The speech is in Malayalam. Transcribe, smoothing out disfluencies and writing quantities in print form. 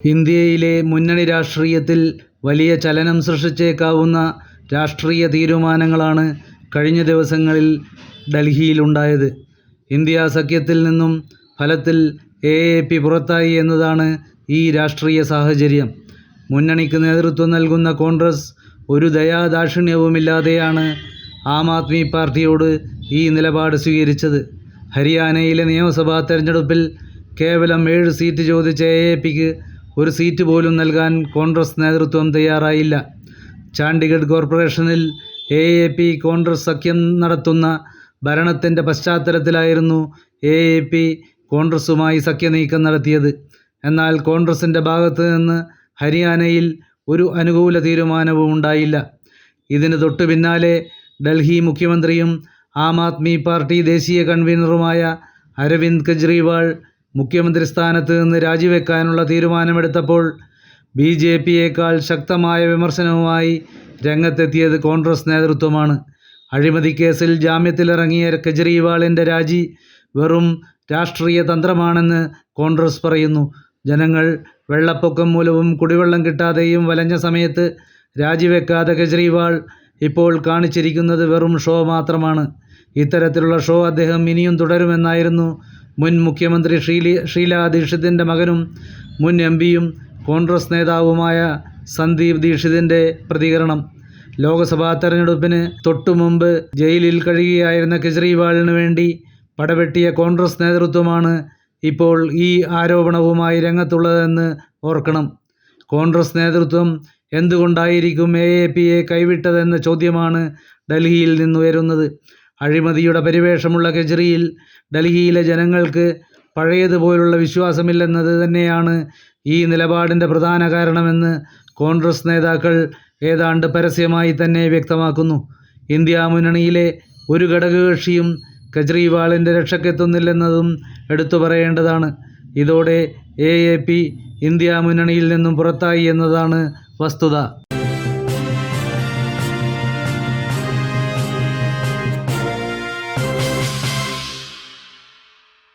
ഇന്ത്യയിലെ മുന്നണി രാഷ്ട്രീയത്തിൽ വലിയ ചലനം സൃഷ്ടിച്ചേക്കാവുന്ന രാഷ്ട്രീയ തീരുമാനങ്ങളാണ് കഴിഞ്ഞ ദിവസങ്ങളിൽ ഡൽഹിയിലുണ്ടായത്. ഇന്ത്യാ സഖ്യത്തിൽ നിന്നും ഫലത്തിൽ AAP പുറത്തായി എന്നതാണ് ഈ രാഷ്ട്രീയ സാഹചര്യം. മുന്നണിക്ക് നേതൃത്വം നൽകുന്ന കോൺഗ്രസ് ഒരു ദയാദാക്ഷിണ്യവുമില്ലാതെയാണ് ആം ആദ്മി പാർട്ടിയോട് ഈ നിലപാട് സ്വീകരിച്ചത്. ഹരിയാനയിലെ നിയമസഭാ തെരഞ്ഞെടുപ്പിൽ കേവലം 7 സീറ്റ് ചോദിച്ച AAPക്ക് ഒരു സീറ്റ് പോലും നൽകാൻ കോൺഗ്രസ് നേതൃത്വം തയ്യാറായില്ല. ചണ്ഡീഗഡ് കോർപ്പറേഷനിൽ AAP കോൺഗ്രസ് സഖ്യം നടത്തുന്ന ഭരണത്തിൻ്റെ പശ്ചാത്തലത്തിലായിരുന്നു AAP കോൺഗ്രസുമായി സഖ്യനീക്കം നടത്തിയത്. എന്നാൽ കോൺഗ്രസിൻ്റെ ഭാഗത്ത് നിന്ന് ഹരിയാനയിൽ ഒരു അനുകൂല തീരുമാനവും ഉണ്ടായില്ല. ഇതിന് തൊട്ടു പിന്നാലെ ഡൽഹി മുഖ്യമന്ത്രിയും ആം ആദ്മി പാർട്ടി ദേശീയ കൺവീനറുമായ അരവിന്ദ് കെജ്രിവാൾ മുഖ്യമന്ത്രി സ്ഥാനത്ത് നിന്ന് രാജിവെക്കാനുള്ള തീരുമാനമെടുത്തപ്പോൾ BJPയേക്കാൾ ശക്തമായ വിമർശനവുമായി രംഗത്തെത്തിയത് കോൺഗ്രസ് നേതൃത്വമാണ്. അഴിമതിക്കേസിൽ ജാമ്യത്തിലിറങ്ങിയ കെജ്രിവാളിൻ്റെ രാജി വെറും രാഷ്ട്രീയ തന്ത്രമാണെന്ന് കോൺഗ്രസ് പറയുന്നു. ജനങ്ങൾ വെള്ളപ്പൊക്കം മൂലവും കുടിവെള്ളം കിട്ടാതെയും വലഞ്ഞ സമയത്ത് രാജിവെക്കാതെ കെജ്രിവാൾ ഇപ്പോൾ കാണിച്ചിരിക്കുന്നത് വെറും ഷോ മാത്രമാണ്. ഇത്തരത്തിലുള്ള ഷോ അദ്ദേഹം ഇനിയും തുടരുമെന്നായിരുന്നു മുൻ മുഖ്യമന്ത്രി ഷീലാ ദീക്ഷിതിൻ്റെ മകനും മുൻ MPയും കോൺഗ്രസ് നേതാവുമായ സന്ദീപ് ദീക്ഷിതിൻ്റെ പ്രതികരണം. ലോക്സഭാ തെരഞ്ഞെടുപ്പിന് തൊട്ടുമുമ്പ് ജയിലിൽ കഴിയുകയായിരുന്ന കെജ്രിവാളിന് വേണ്ടി പടവെട്ടിയ കോൺഗ്രസ് നേതൃത്വമാണ് ഇപ്പോൾ ഈ ആരോപണവുമായി രംഗത്തുള്ളതെന്ന് ഓർക്കണം. കോൺഗ്രസ് നേതൃത്വം എന്തുകൊണ്ടായിരിക്കും AAPയെ കൈവിട്ടതെന്ന ചോദ്യമാണ് ഡൽഹിയിൽ നിന്നുയരുന്നത്. അഴിമതിയുടെ പരിവേഷമുള്ള കെജ്രിയിൽ ഡൽഹിയിലെ ജനങ്ങൾക്ക് പഴയതുപോലുള്ള വിശ്വാസമില്ലെന്നത് തന്നെയാണ് ഈ നിലപാടിൻ്റെ പ്രധാന കാരണമെന്ന് കോൺഗ്രസ് നേതാക്കൾ ഏതാണ്ട് പരസ്യമായി തന്നെ വ്യക്തമാക്കുന്നു. ഇന്ത്യാ മുന്നണിയിലെ ഒരു ഘടകകക്ഷിയും കെജ്രിവാളിൻ്റെ രക്ഷയ്ക്കെത്തുന്നില്ലെന്നതും എടുത്തു പറയേണ്ടതാണ്. ഇതോടെ AAP ഇന്ത്യാ മുന്നണിയിൽ നിന്നും പുറത്തായി എന്നതാണ് വസ്തുത.